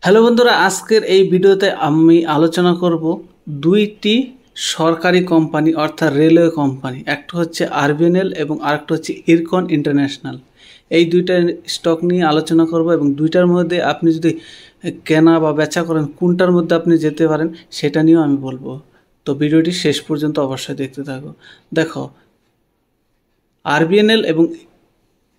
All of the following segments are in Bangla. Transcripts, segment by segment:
হ্যালো বন্ধুরা, আজকের এই ভিডিওতে আমি আলোচনা করব দুইটি সরকারি কোম্পানি অর্থাৎ রেলওয়ে কোম্পানি। একটা হচ্ছে আরবিএনএল এবং আরেকটা হচ্ছে ইরকন ইন্টারন্যাশনাল। এই দুইটা স্টক নিয়ে আলোচনা করব এবং দুইটার মধ্যে আপনি যদি কেনা বা বেচা করেন কোনটার মধ্যে আপনি যেতে পারেন সেটা নিয়েও আমি বলবো। তো ভিডিওটি শেষ পর্যন্ত অবশ্যই দেখতে থাকো। দেখো, আরবিএনএল এবং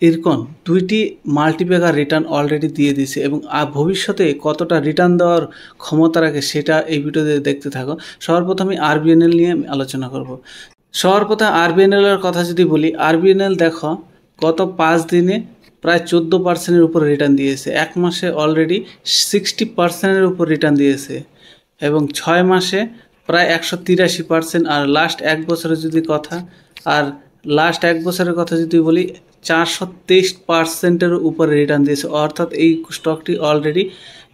ইরকন দুইটি মাল্টিপ্যাকার রিটার্ন অলরেডি দিয়ে দিয়েছে এবং ভবিষ্যতে কতটা রিটার্ন দেওয়ার ক্ষমতা রাখে সেটা এই ভিডিওতে দেখতে থাকো। সবার প্রথমে আরবিএনএল নিয়ে আমি আলোচনা করব। সবার প্রথমে আরবিএনএলের কথা যদি বলি, আরবিএনএল দেখো গত 5 দিনে প্রায় 14% উপর রিটার্ন দিয়েছে, এক মাসে অলরেডি 60% উপর রিটার্ন দিয়েছে এবং 6 মাসে প্রায় 183%। আর লাস্ট এক বছরের কথা যদি বলি 423% উপরে রিটার্ন দিয়েছে, অর্থাৎ এই স্টকটি অলরেডি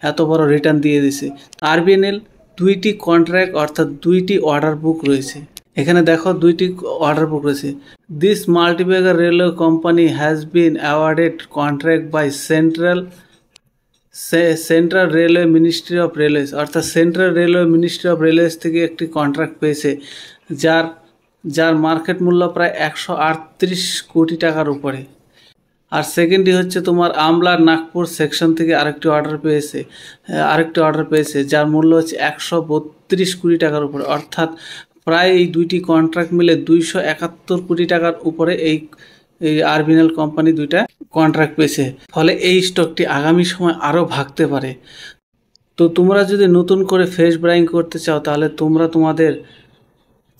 এত বড় রিটার্ন দিয়ে দিয়েছে। আরবিএনএল দুইটি কন্ট্রাক্ট অর্থাৎ দুইটি অর্ডার বুক রয়েছে। এখানে দেখো দুইটি অর্ডার বুক রয়েছে। This multibagger railway company has been awarded contract by central railway ministry of railways, অর্থাৎ central railway ministry of railways থেকে একটি কন্ট্রাক্ট পেয়েছে যার মার্কেট মূল্য প্রায় 138 কোটি টাকার উপরে। আর সেকেন্ডটি হচ্ছে তোমার আমলা নাগপুর সেকশন থেকে আরেকটি অর্ডার পেয়েছে যার মূল্য হচ্ছে 132 কোটি টাকার উপরে, অর্থাৎ প্রায় এই দুইটি কন্ট্রাক্ট মিলে 271 কোটি টাকার উপরে এই আরবিএনএল কোম্পানি দুইটা কন্ট্রাক্ট পেয়েছে। ফলে এই স্টকটি আগামী সময় আরও ভাগতে পারে। তো তোমরা যদি নতুন করে ফ্রেশ বাইং করতে চাও তাহলে তোমরা তোমাদের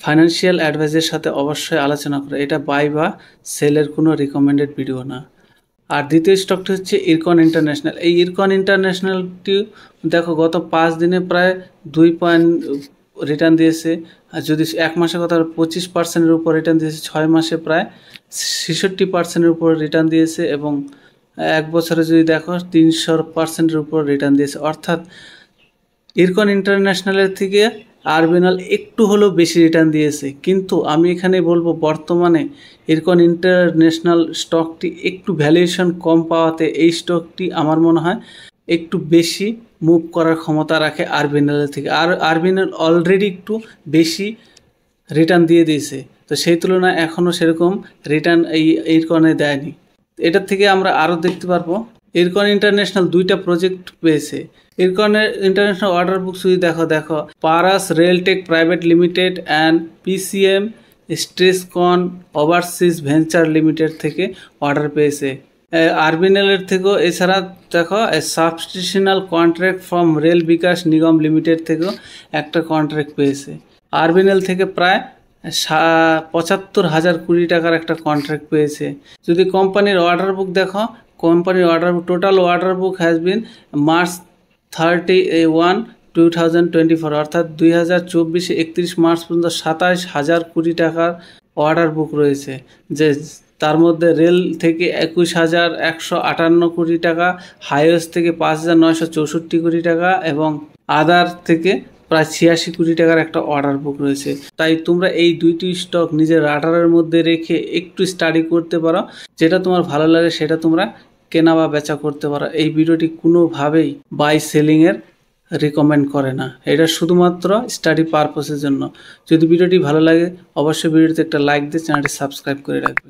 ফাইন্যান্সিয়াল অ্যাডভাইসের সাথে অবশ্যই আলোচনা করে। এটা বাই বা সেলের কোনো রিকমেন্ডেড ভিডিও না। আর দ্বিতীয় স্টকটি হচ্ছে ইরকন ইন্টারন্যাশনাল। এই ইরকন ইন্টারন্যাশনালটি দেখো গত 5 দিনে প্রায় 2 পয়েন্ট রিটার্ন দিয়েছে। আর যদি এক মাসের কথা 25%-এর উপর রিটার্ন দিয়েছে, 6 মাসে প্রায় 66%-এর উপর রিটার্ন দিয়েছে এবং এক বছরে যদি দেখো 300%-এর উপর রিটার্ন দিয়েছে। অর্থাৎ ইরকন ইন্টারন্যাশনালের থেকে আরবিএনএল একটু হলেও বেশি রিটার্ন দিয়েছে। কিন্তু আমি এখানে বলবো বর্তমানে ইরকন ইন্টারন্যাশনাল স্টকটি একটু ভ্যালুয়েশন কম পাওয়াতে এই স্টকটি আমার মনে হয় একটু বেশি মুভ করার ক্ষমতা রাখে আরবিএনএল থেকে। আর আরবিএনএল অলরেডি একটু বেশি রিটার্ন দিয়ে দিয়েছে, তো সেই তুলনায় এখনও সেরকম রিটার্ন এই ইরকনে দেয়নি। এটার থেকে আমরা আরও দেখতে পারবো ইরকন ইন্টারন্যাশনাল দুইটা প্রজেক্ট পেয়েছে। ইরকনের ইন্টারন্যাশনাল অর্ডার বুক যদি দেখো Paras Railtech private limited and PCM Strescon overseas venture limited থেকে অর্ডার পেয়েছে। আরবিএনএল এর থেকেও এছাড়া দেখো substantial contract from rail Vikas Nigam limited থেকেও একটা কন্ট্রাক্ট পেয়েছে। আরবিএনএল থেকে প্রায় 75,000 কোটি টাকার একটা কন্ট্রাক্ট পেয়েছে। যদি কোম্পানির অর্ডার বুক দেখো, total order book has been March 31, 2024, অর্থাৎ 2024 31 মার্চ পর্যন্ত 27,000 কোটি টাকার অর্ডার বুক রয়েছে। যে তার মধ্যে রেল থেকে 21,158 কোটি টাকা, হাইওয়েজ থেকে 5,964 কোটি টাকা এবং আদার থেকে প্রায় 86 কোটি টাকার একটা অর্ডার বুক রয়েছে। তাই তোমরা এই দুইটি স্টক নিজের রাডারের মধ্যে রেখে একটু স্টাডি করতে পারো, যেটা তোমার ভালো লাগে সেটা তোমরা কেনা বা বেচা করতে পারো। এই ভিডিওটি কোনোভাবেই বাই সেলিংয়ের রিকমেন্ড করে না, এটা শুধুমাত্র স্টাডি পারপাসের জন্য। যদি ভিডিওটি ভালো লাগে অবশ্যই ভিডিওতে একটা লাইক দিয়ে চ্যানেলটি সাবস্ক্রাইব করে রাখবে।